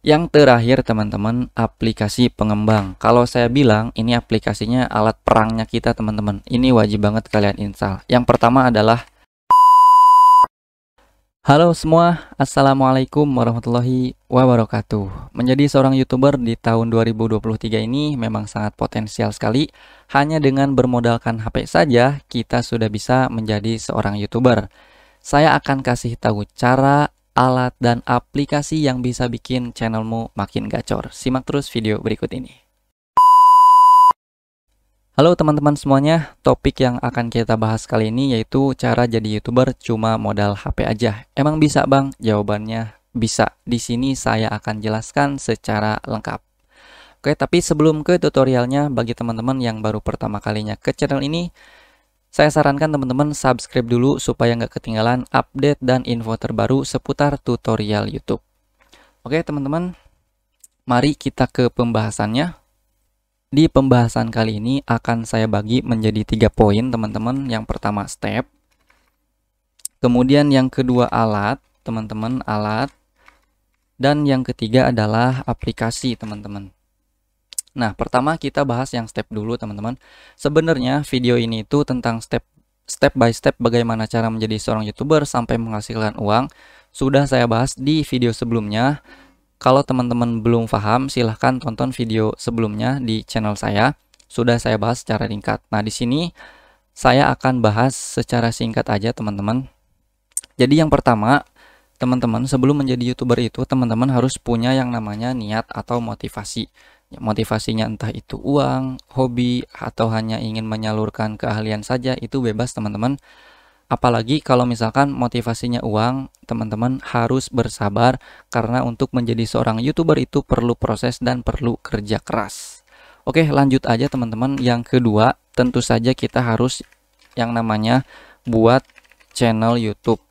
Yang terakhir teman-teman, aplikasi pengembang. Kalau saya bilang ini aplikasinya alat perangnya kita teman-teman. Ini wajib banget kalian install. Yang pertama adalah halo semua, Assalamualaikum warahmatullahi wabarakatuh. Menjadi seorang YouTuber di tahun 2023 ini memang sangat potensial sekali. Hanya dengan bermodalkan HP saja, kita sudah bisa menjadi seorang YouTuber. Saya akan kasih tahu cara, alat, dan aplikasi yang bisa bikin channelmu makin gacor. Simak terus video berikut ini. Halo teman-teman semuanya, topik yang akan kita bahas kali ini yaitu cara jadi YouTuber cuma modal HP aja. Emang bisa bang? Jawabannya bisa. Di sini saya akan jelaskan secara lengkap. Oke, tapi sebelum ke tutorialnya, bagi teman-teman yang baru pertama kalinya ke channel ini, saya sarankan teman-teman subscribe dulu supaya nggak ketinggalan update dan info terbaru seputar tutorial YouTube. Oke teman-teman, mari kita ke pembahasannya. Di pembahasan kali ini akan saya bagi menjadi 3 poin teman-teman. Yang pertama step, kemudian yang kedua alat teman-teman, alat, dan yang ketiga adalah aplikasi teman-teman. Nah pertama kita bahas yang step dulu teman-teman. Sebenarnya video ini itu tentang step by step bagaimana cara menjadi seorang YouTuber sampai menghasilkan uang. Sudah saya bahas di video sebelumnya. Kalau teman-teman belum paham, silahkan tonton video sebelumnya di channel saya. Sudah saya bahas secara ringkat. Nah, di sini saya akan bahas secara singkat aja, teman-teman. Jadi yang pertama, teman-teman sebelum menjadi YouTuber itu, teman-teman harus punya yang namanya niat atau motivasi. Motivasinya entah itu uang, hobi, atau hanya ingin menyalurkan keahlian saja, itu bebas, teman-teman. Apalagi kalau misalkan motivasinya uang, teman-teman harus bersabar karena untuk menjadi seorang YouTuber itu perlu proses dan perlu kerja keras. Oke, lanjut aja teman-teman. Yang kedua, tentu saja kita harus yang namanya buat channel YouTube.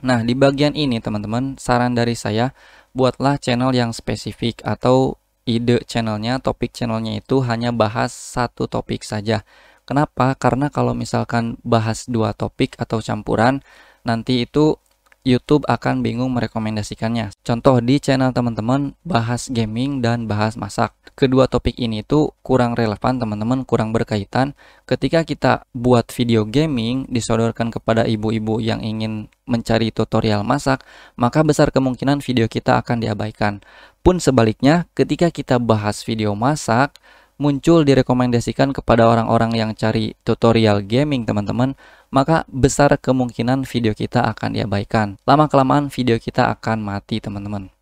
Nah, di bagian ini teman-teman, saran dari saya, buatlah channel yang spesifik atau ide channelnya, topik channelnya itu hanya bahas satu topik saja. Kenapa? Karena kalau misalkan bahas dua topik atau campuran, nanti itu YouTube akan bingung merekomendasikannya. Contoh di channel teman-teman bahas gaming dan bahas masak. Kedua topik ini tuh kurang relevan teman-teman, kurang berkaitan. Ketika kita buat video gaming disodorkan kepada ibu-ibu yang ingin mencari tutorial masak, maka besar kemungkinan video kita akan diabaikan. Pun sebaliknya, ketika kita bahas video masak, muncul direkomendasikan kepada orang-orang yang cari tutorial gaming teman-teman, maka besar kemungkinan video kita akan diabaikan. Lama-kelamaan video kita akan mati teman-teman.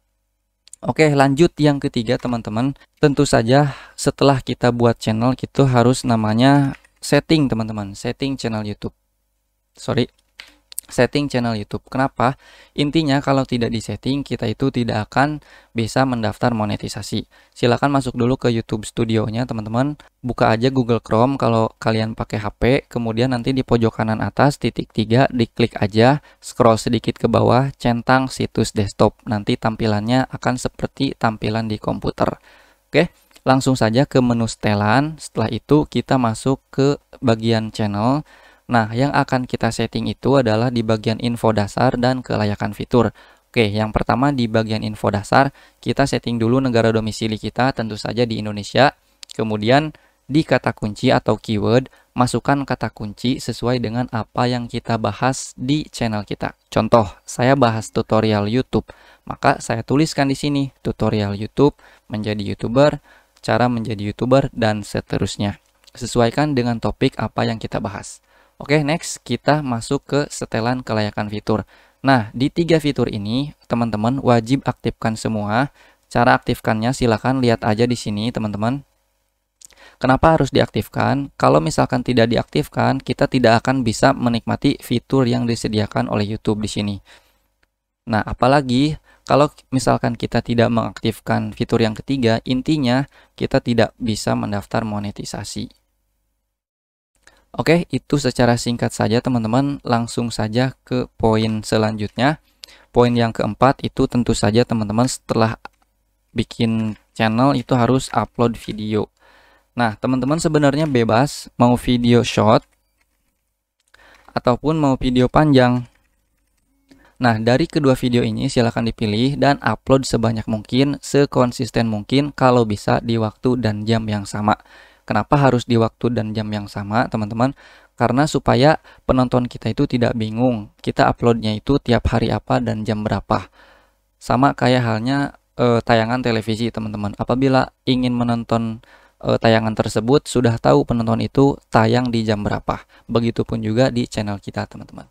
Oke, lanjut yang ketiga teman-teman. Tentu saja setelah kita buat channel, kita harus namanya setting teman-teman. Setting channel YouTube. Setting channel YouTube. Kenapa? Intinya kalau tidak disetting, kita itu tidak akan bisa mendaftar monetisasi. Silahkan masuk dulu ke YouTube Studionya teman-teman. Buka aja Google Chrome kalau kalian pakai HP. Kemudian nanti di pojok kanan atas titik 3 diklik aja. Scroll sedikit ke bawah, centang situs desktop. Nanti tampilannya akan seperti tampilan di komputer. Oke, langsung saja ke menu setelan. Setelah itu kita masuk ke bagian channel. Nah, yang akan kita setting itu adalah di bagian info dasar dan kelayakan fitur. Oke, yang pertama di bagian info dasar, kita setting dulu negara domisili kita, tentu saja di Indonesia. Kemudian di kata kunci atau keyword, masukkan kata kunci sesuai dengan apa yang kita bahas di channel kita. Contoh, saya bahas tutorial YouTube, maka saya tuliskan di sini tutorial YouTube, menjadi YouTuber, cara menjadi YouTuber, dan seterusnya. Sesuaikan dengan topik apa yang kita bahas. Oke, next kita masuk ke setelan kelayakan fitur. Nah, di 3 fitur ini, teman-teman wajib aktifkan semua. Cara aktifkannya silahkan lihat aja di sini, teman-teman. Kenapa harus diaktifkan? Kalau misalkan tidak diaktifkan, kita tidak akan bisa menikmati fitur yang disediakan oleh YouTube di sini. Nah, apalagi kalau misalkan kita tidak mengaktifkan fitur yang ketiga, intinya kita tidak bisa mendaftar monetisasi. Oke, itu secara singkat saja teman-teman. Langsung saja ke poin selanjutnya. Poin yang keempat itu tentu saja teman-teman setelah bikin channel itu harus upload video. Nah, teman-teman sebenarnya bebas mau video short ataupun mau video panjang. Nah, dari kedua video ini silahkan dipilih dan upload sebanyak mungkin, sekonsisten mungkin, kalau bisa di waktu dan jam yang sama. Kenapa harus di waktu dan jam yang sama, teman-teman? Karena supaya penonton kita itu tidak bingung, kita uploadnya itu tiap hari apa dan jam berapa. Sama kayak halnya tayangan televisi, teman-teman. Apabila ingin menonton tayangan tersebut, sudah tahu penonton itu tayang di jam berapa. Begitupun juga di channel kita, teman-teman.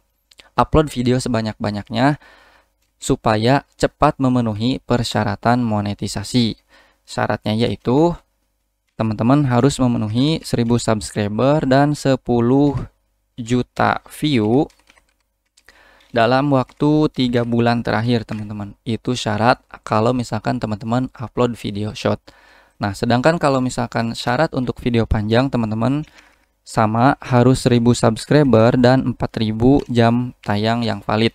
Upload video sebanyak-banyaknya supaya cepat memenuhi persyaratan monetisasi. Syaratnya yaitu teman-teman harus memenuhi 1000 subscriber dan 10 juta view dalam waktu 3 bulan terakhir, teman-teman. Itu syarat kalau misalkan teman-teman upload video short. Nah, sedangkan kalau misalkan syarat untuk video panjang, teman-teman, sama harus 1000 subscriber dan 4000 jam tayang yang valid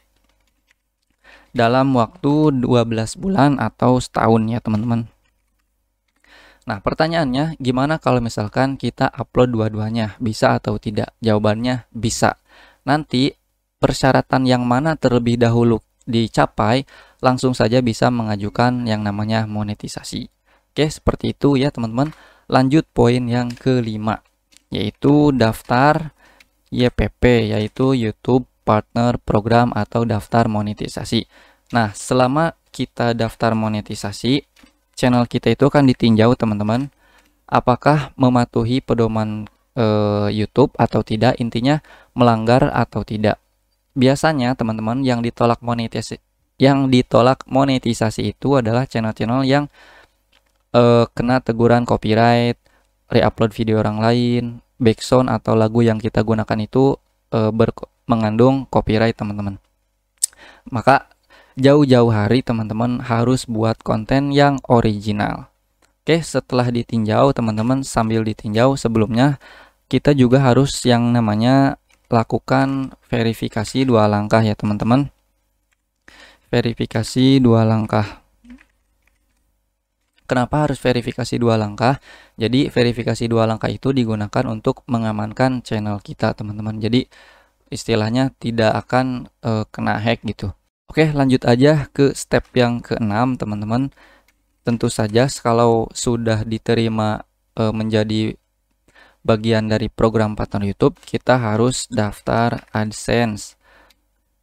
dalam waktu 12 bulan atau setahun ya, teman-teman. Nah, pertanyaannya gimana kalau misalkan kita upload dua-duanya? Bisa atau tidak? Jawabannya bisa. Nanti persyaratan yang mana terlebih dahulu dicapai, langsung saja bisa mengajukan yang namanya monetisasi. Oke, seperti itu ya, teman-teman. Lanjut poin yang kelima, yaitu daftar YPP, yaitu YouTube Partner Program atau daftar monetisasi. Nah, selama kita daftar monetisasi, channel kita itu akan ditinjau, teman-teman, apakah mematuhi pedoman YouTube atau tidak, intinya melanggar atau tidak. Biasanya, teman-teman, yang ditolak monetisasi itu adalah channel-channel yang kena teguran copyright, reupload video orang lain, backsound atau lagu yang kita gunakan itu mengandung copyright, teman-teman. Maka jauh-jauh hari teman-teman harus buat konten yang original. Oke, setelah ditinjau, teman-teman, sambil ditinjau sebelumnya kita juga harus yang namanya lakukan verifikasi 2 langkah ya, teman-teman. Verifikasi 2 langkah. Kenapa harus verifikasi 2 langkah? Jadi verifikasi 2 langkah itu digunakan untuk mengamankan channel kita, teman-teman. Jadi istilahnya tidak akan kena hack gitu. Oke, lanjut aja ke step yang ke-6, teman-teman. Tentu saja kalau sudah diterima menjadi bagian dari program partner YouTube, kita harus daftar AdSense.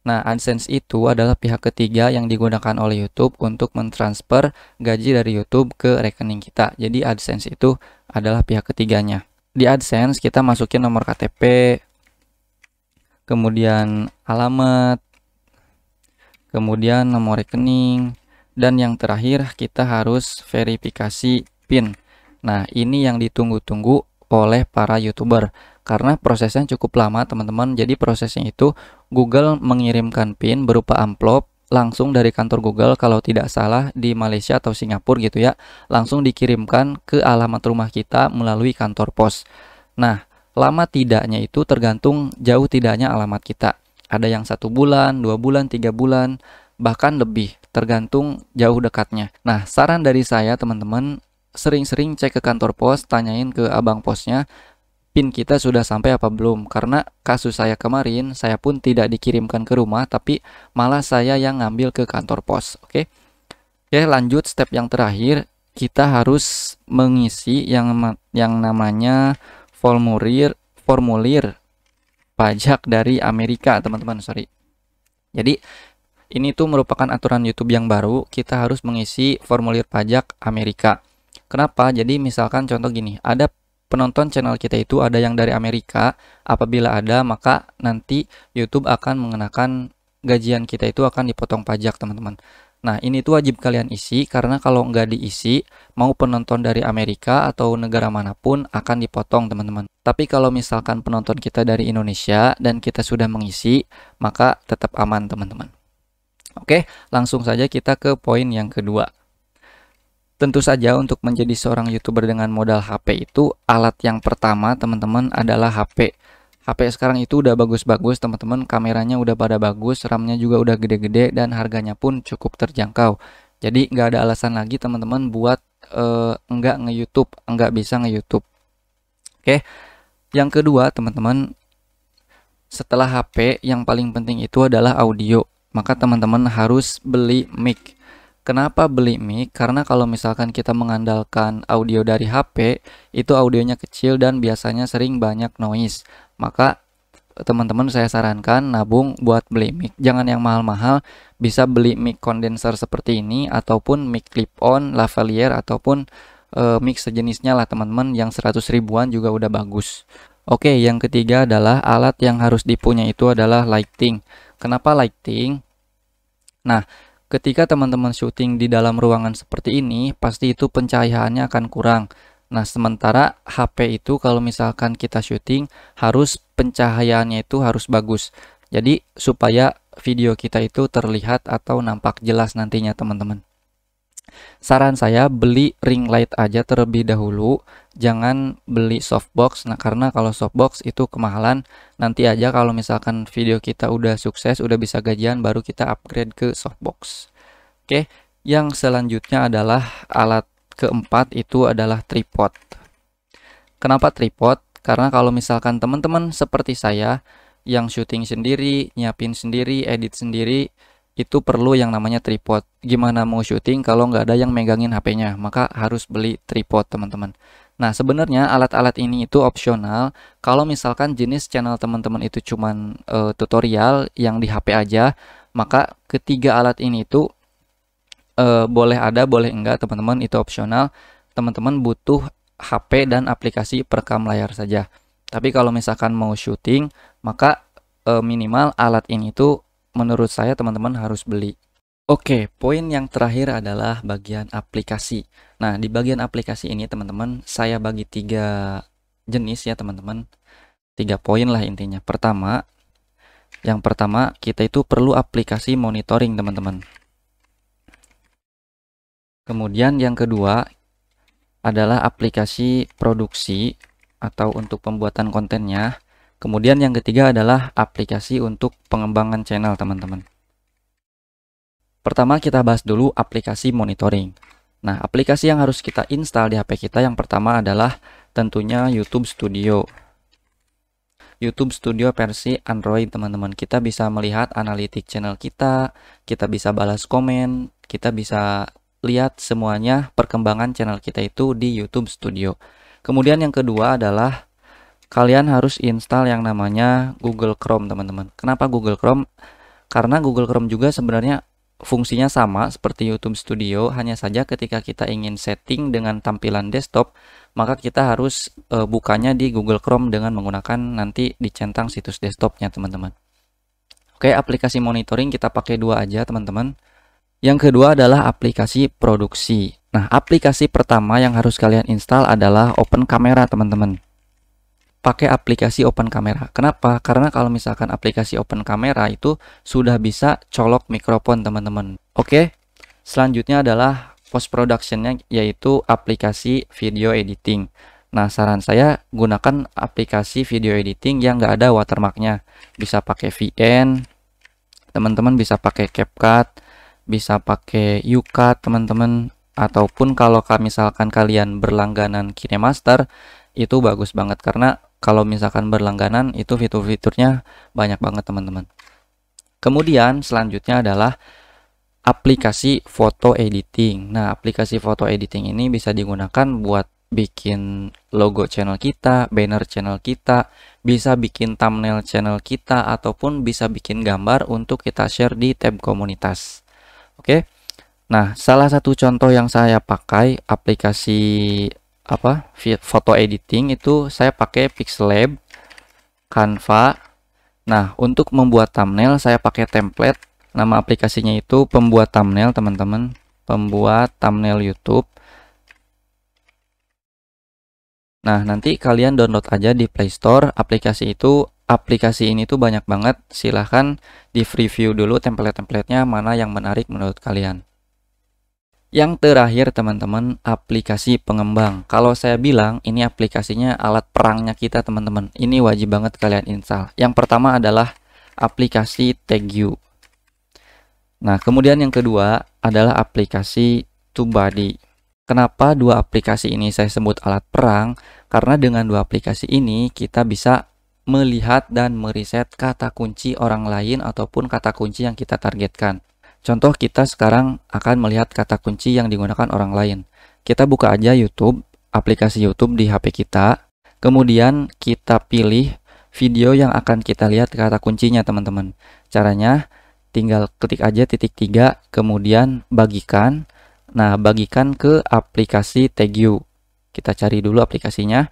Nah, AdSense itu adalah pihak ketiga yang digunakan oleh YouTube untuk mentransfer gaji dari YouTube ke rekening kita. Jadi AdSense itu adalah pihak ketiganya. Di AdSense kita masukin nomor KTP, kemudian alamat, kemudian nomor rekening, dan yang terakhir kita harus verifikasi PIN. Nah, ini yang ditunggu-tunggu oleh para YouTuber karena prosesnya cukup lama, teman-teman. Jadi prosesnya itu Google mengirimkan PIN berupa amplop langsung dari kantor Google, kalau tidak salah di Malaysia atau Singapura gitu ya, langsung dikirimkan ke alamat rumah kita melalui kantor pos. Nah, lama tidaknya itu tergantung jauh tidaknya alamat kita. Ada yang 1 bulan, 2 bulan, 3 bulan, bahkan lebih, tergantung jauh dekatnya. Nah, saran dari saya, teman-teman, sering-sering cek ke kantor pos, tanyain ke abang posnya, PIN kita sudah sampai apa belum. Karena kasus saya kemarin, saya pun tidak dikirimkan ke rumah, tapi malah saya yang ngambil ke kantor pos. Oke, lanjut step yang terakhir, kita harus mengisi yang namanya formulir pajak dari Amerika, teman-teman. Jadi ini tuh merupakan aturan YouTube yang baru, kita harus mengisi formulir pajak Amerika. Kenapa? Jadi misalkan contoh gini, ada penonton channel kita itu ada yang dari Amerika. Apabila ada, maka nanti YouTube akan mengenakan gajian kita itu akan dipotong pajak, teman-teman. Nah, ini tuh wajib kalian isi, karena kalau nggak diisi, mau penonton dari Amerika atau negara manapun akan dipotong, teman-teman. Tapi kalau misalkan penonton kita dari Indonesia dan kita sudah mengisi, maka tetap aman, teman-teman. Oke, langsung saja kita ke poin yang kedua. Tentu saja untuk menjadi seorang YouTuber dengan modal HP itu, alat yang pertama, teman-teman, adalah HP. HP sekarang itu udah bagus-bagus, teman-teman. Kameranya udah pada bagus, RAM-nya juga udah gede-gede, dan harganya pun cukup terjangkau. Jadi nggak ada alasan lagi, teman-teman, buat nggak nge-YouTube, nggak bisa nge-YouTube. Oke, yang kedua, teman-teman, setelah HP, yang paling penting itu adalah audio. maka teman-teman harus beli mic. Kenapa beli mic? Karena kalau misalkan kita mengandalkan audio dari HP, itu audionya kecil dan biasanya sering banyak noise. Maka teman-teman saya sarankan nabung buat beli mic. Jangan yang mahal-mahal, bisa beli mic condenser seperti ini ataupun mic clip-on, lavalier ataupun mic sejenisnya lah teman-teman, yang 100 ribuan juga udah bagus. Oke, yang ketiga adalah alat yang harus dipunya itu adalah lighting. Kenapa lighting? Nah, ketika teman-teman syuting di dalam ruangan seperti ini, pasti itu pencahayaannya akan kurang. Nah, sementara HP itu kalau misalkan kita syuting, harus pencahayaannya itu harus bagus. Jadi, supaya video kita itu terlihat atau nampak jelas nantinya teman-teman. Saran saya beli ring light aja terlebih dahulu, jangan beli softbox. Nah, karena kalau softbox itu kemahalan, nanti aja kalau misalkan video kita udah sukses, udah bisa gajian, baru kita upgrade ke softbox. Oke, yang selanjutnya adalah alat keempat itu adalah tripod. Kenapa tripod? Karena kalau misalkan teman-teman seperti saya yang syuting sendiri, nyiapin sendiri, edit sendiri, itu perlu yang namanya tripod. Gimana mau syuting kalau nggak ada yang megangin HP-nya? Maka harus beli tripod teman-teman. Nah, sebenarnya alat-alat ini itu opsional. Kalau misalkan jenis channel teman-teman itu cuman tutorial yang di HP aja, maka ketiga alat ini itu boleh ada, boleh enggak teman-teman, itu opsional. Teman-teman butuh HP dan aplikasi perekam layar saja. Tapi kalau misalkan mau syuting, maka minimal alat ini tuh menurut saya teman-teman harus beli. Oke, poin yang terakhir adalah bagian aplikasi. Nah, di bagian aplikasi ini teman-teman, saya bagi 3 jenis ya teman-teman. 3 poin lah intinya. Yang pertama, kita itu perlu aplikasi monitoring teman-teman. Kemudian yang kedua adalah aplikasi produksi atau untuk pembuatan kontennya. Kemudian yang ketiga adalah aplikasi untuk pengembangan channel teman-teman. Pertama kita bahas dulu aplikasi monitoring. Nah, aplikasi yang harus kita install di HP kita yang pertama adalah tentunya YouTube Studio. YouTube Studio versi Android teman-teman. Kita bisa melihat analitik channel kita bisa balas komen, kita bisa lihat semuanya perkembangan channel kita itu di YouTube Studio. Kemudian yang kedua adalah kalian harus install yang namanya Google Chrome teman-teman. Kenapa Google Chrome? Karena Google Chrome juga sebenarnya fungsinya sama seperti YouTube Studio, hanya saja ketika kita ingin setting dengan tampilan desktop, maka kita harus bukanya di Google Chrome dengan menggunakan nanti dicentang situs desktopnya teman-teman. Oke, aplikasi monitoring kita pakai 2 aja teman-teman. Yang kedua adalah aplikasi produksi. Nah, aplikasi pertama yang harus kalian install adalah Open Camera teman-teman. Pakai aplikasi Open Camera. Kenapa? Karena kalau misalkan aplikasi Open Camera itu sudah bisa colok mikrofon teman-teman. Oke, selanjutnya adalah post productionnya, yaitu aplikasi video editing. Nah, saran saya gunakan aplikasi video editing yang nggak ada watermarknya. Bisa pakai VN, teman-teman bisa pakai CapCut, bisa pakai YouCut teman-teman, ataupun kalau misalkan kalian berlangganan KineMaster, itu bagus banget karena kalau misalkan berlangganan itu fitur-fiturnya banyak banget teman-teman. Kemudian selanjutnya adalah aplikasi foto editing. Nah, aplikasi foto editing ini bisa digunakan buat bikin logo channel kita, banner channel kita, bisa bikin thumbnail channel kita, ataupun bisa bikin gambar untuk kita share di tab komunitas. Oke. Nah, salah satu contoh yang saya pakai aplikasi foto editing itu saya pakai Pixellab, Canva. Nah, untuk membuat thumbnail saya pakai template. Nama aplikasinya itu pembuat thumbnail teman-teman, pembuat thumbnail YouTube. Nah, nanti kalian download aja di Play Store aplikasi itu. Aplikasi ini tuh banyak banget. Silahkan di review dulu template-templatenya mana yang menarik menurut kalian. Yang terakhir teman-teman, aplikasi pengembang. Kalau saya bilang ini aplikasinya alat perangnya kita teman-teman. Ini wajib banget kalian install. Yang pertama adalah aplikasi TagView. Nah, kemudian yang kedua adalah aplikasi TubeBuddy. Kenapa 2 aplikasi ini saya sebut alat perang? Karena dengan 2 aplikasi ini kita bisa melihat dan meriset kata kunci orang lain ataupun kata kunci yang kita targetkan. Contoh, kita sekarang akan melihat kata kunci yang digunakan orang lain. Kita buka aja YouTube, aplikasi YouTube di HP kita. Kemudian kita pilih video yang akan kita lihat kata kuncinya, teman-teman. Caranya tinggal ketik aja titik 3, kemudian bagikan. Nah, bagikan ke aplikasi TagView. Kita cari dulu aplikasinya.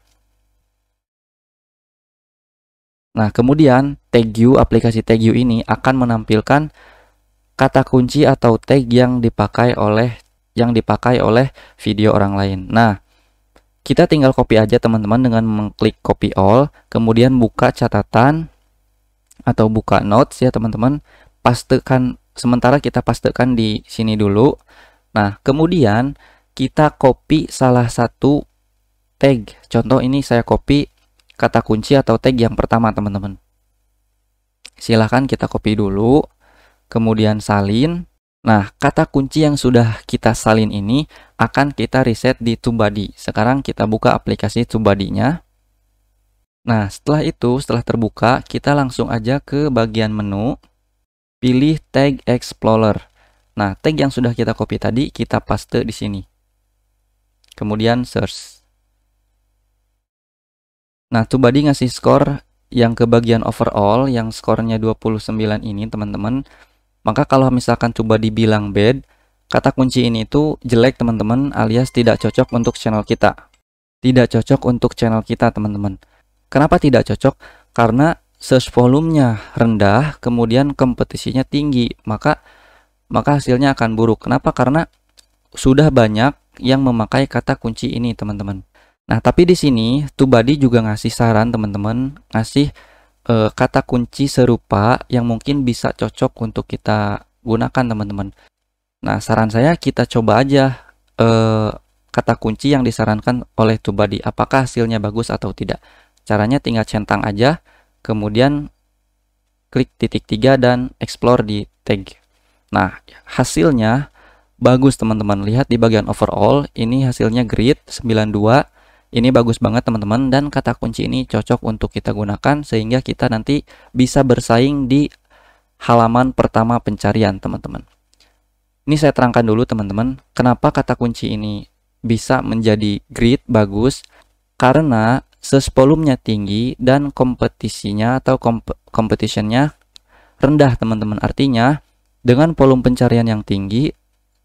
Nah, kemudian TagView, aplikasi TagView ini akan menampilkan kata kunci atau tag yang dipakai oleh video orang lain. Nah, kita tinggal copy aja, teman-teman, dengan mengklik copy all, kemudian buka catatan atau buka notes ya, teman-teman. Pastekan, sementara kita pastekan di sini dulu. Nah, kemudian kita copy salah satu tag. Contoh ini saya copy kata kunci atau tag yang pertama, teman-teman. Silahkan kita copy dulu, kemudian salin. Nah, kata kunci yang sudah kita salin ini akan kita reset di TubeBuddy. Sekarang kita buka aplikasi TubeBuddy-nya. Nah, setelah itu, setelah terbuka, kita langsung aja ke bagian menu, pilih Tag Explorer. Nah, tag yang sudah kita copy tadi, kita paste di sini. Kemudian search. Nah, TubeBuddy ngasih skor yang ke bagian overall, yang skornya 29 ini, teman-teman. Maka kalau misalkan TubeBuddy bilang bad, kata kunci ini itu jelek, teman-teman, alias tidak cocok untuk channel kita. Tidak cocok untuk channel kita, teman-teman. Kenapa tidak cocok? Karena search volumenya rendah, kemudian kompetisinya tinggi, maka hasilnya akan buruk. Kenapa? Karena sudah banyak yang memakai kata kunci ini, teman-teman. Nah, tapi di sini TubeBuddy juga ngasih saran, teman-teman, ngasih kata kunci serupa yang mungkin bisa cocok untuk kita gunakan, teman-teman. Nah, saran saya kita coba aja kata kunci yang disarankan oleh TubeBuddy, apakah hasilnya bagus atau tidak. Caranya tinggal centang aja, kemudian klik titik 3 dan explore di tag. Nah, hasilnya bagus, teman-teman. Lihat di bagian overall, ini hasilnya grid 92. Ini bagus banget, teman-teman, dan kata kunci ini cocok untuk kita gunakan sehingga kita nanti bisa bersaing di halaman pertama pencarian, teman-teman. Ini saya terangkan dulu, teman-teman, kenapa kata kunci ini bisa menjadi grid bagus, karena search volumenya tinggi dan kompetisinya atau competitionnya rendah, teman-teman. Artinya dengan volume pencarian yang tinggi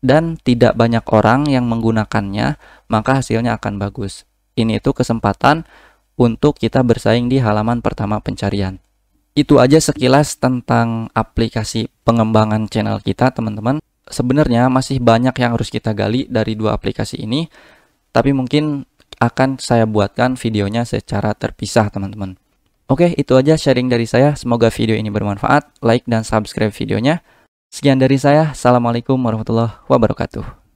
dan tidak banyak orang yang menggunakannya, maka hasilnya akan bagus. Ini itu kesempatan untuk kita bersaing di halaman pertama pencarian. Itu aja sekilas tentang aplikasi pengembangan channel kita, teman-teman. Sebenarnya masih banyak yang harus kita gali dari dua aplikasi ini, tapi mungkin akan saya buatkan videonya secara terpisah, teman-teman. Oke, itu aja sharing dari saya. Semoga video ini bermanfaat. Like dan subscribe videonya. Sekian dari saya. Assalamualaikum warahmatullahi wabarakatuh.